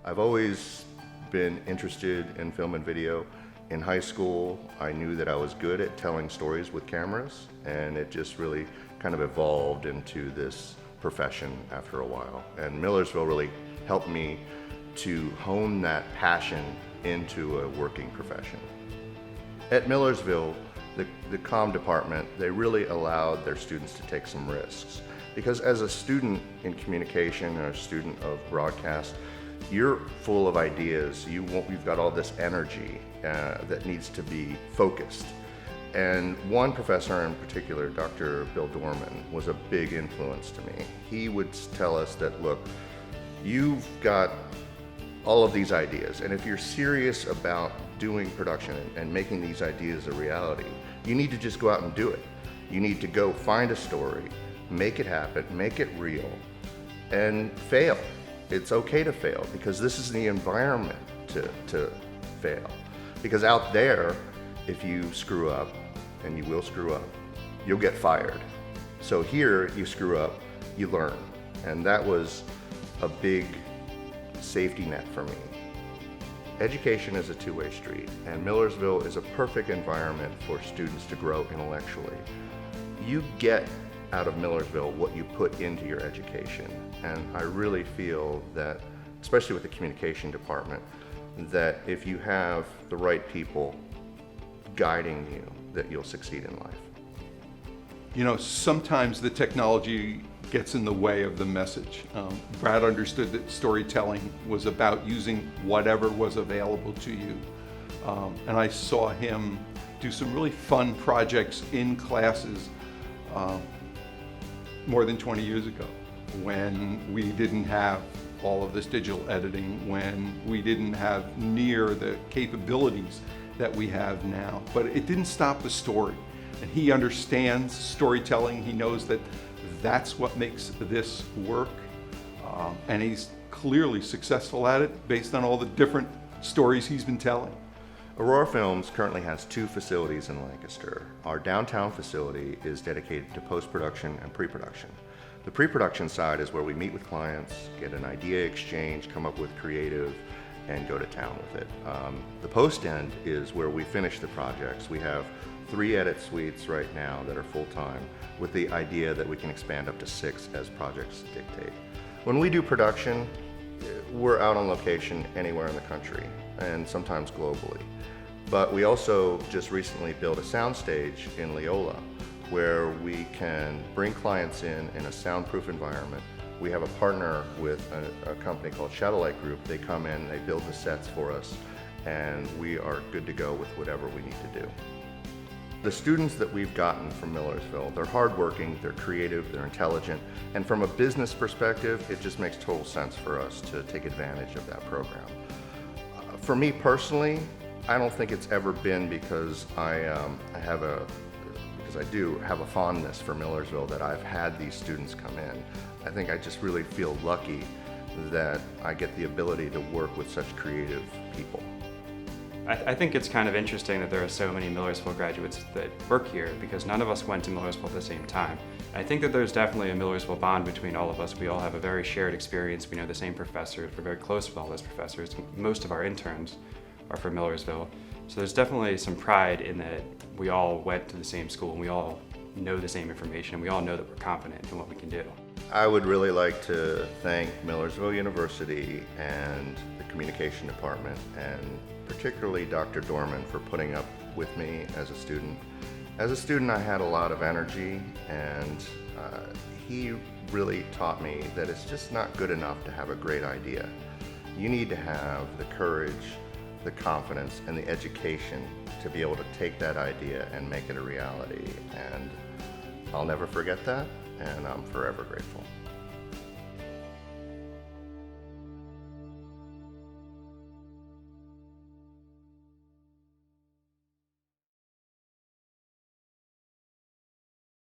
I've always been interested in film and video. In high school, I knew that I was good at telling stories with cameras, and it just really kind of evolved into this profession after a while. And Millersville really helped me to hone that passion into a working profession. At Millersville, the comm department, they really allowed their students to take some risks. Because as a student in communication or a student of broadcast, you're full of ideas. You've got all this energy that needs to be focused. And one professor in particular, Dr. Bill Dorman, was a big influence to me. He would tell us that, look, you've got all of these ideas, and if you're serious about doing production and making these ideas a reality, you need to just go out and do it. You need to go find a story, make it happen, make it real, and fail. It's okay to fail, because this is the environment to fail. Because out there, if you screw up, and you will screw up, you'll get fired. So here, you screw up, you learn. And that was a big safety net for me. Education is a two-way street, and Millersville is a perfect environment for students to grow intellectually. You get out of Millersville what you put into your education, and I really feel that, especially with the communication department, that if you have the right people guiding you, that you'll succeed in life. You know, sometimes the technology gets in the way of the message. Brad understood that storytelling was about using whatever was available to you. And I saw him do some really fun projects in classes more than 20 years ago, when we didn't have all of this digital editing, when we didn't have near the capabilities that we have now. But it didn't stop the story. And he understands storytelling. He knows that that's what makes this work. And he's clearly successful at it based on all the different stories he's been telling. Aurora Films currently has 2 facilities in Lancaster. Our downtown facility is dedicated to post-production and pre-production. The pre-production side is where we meet with clients, get an idea exchange, come up with creative, and go to town with it. The post end is where we finish the projects. We have 3 edit suites right now that are full-time, with the idea that we can expand up to 6 as projects dictate. When we do production, we're out on location anywhere in the country, and sometimes globally. But we also just recently built a soundstage in Leola, where we can bring clients in a soundproof environment. We have a partner with a company called Shadowlight Group. They come in, they build the sets for us, and we are good to go with whatever we need to do. The students that we've gotten from Millersville, they're hardworking, they're creative, they're intelligent, and from a business perspective, it just makes total sense for us to take advantage of that program. For me personally, I don't think it's ever been because I do have a fondness for Millersville that I've had these students come in. I think I just really feel lucky that I get the ability to work with such creative people. I think it's kind of interesting that there are so many Millersville graduates that work here, because none of us went to Millersville at the same time. I think that there's definitely a Millersville bond between all of us. We all have a very shared experience. We know the same professors. We're very close with all those professors. Most of our interns are from Millersville. So there's definitely some pride in that we all went to the same school, and we all know the same information, and we all know that we're confident in what we can do. I would really like to thank Millersville University and the communication department, and particularly Dr. Dorman, for putting up with me as a student. As a student, I had a lot of energy, and he really taught me that it's just not good enough to have a great idea. You need to have the courage, the confidence, and the education to be able to take that idea and make it a reality. And I'll never forget that, and I'm forever grateful.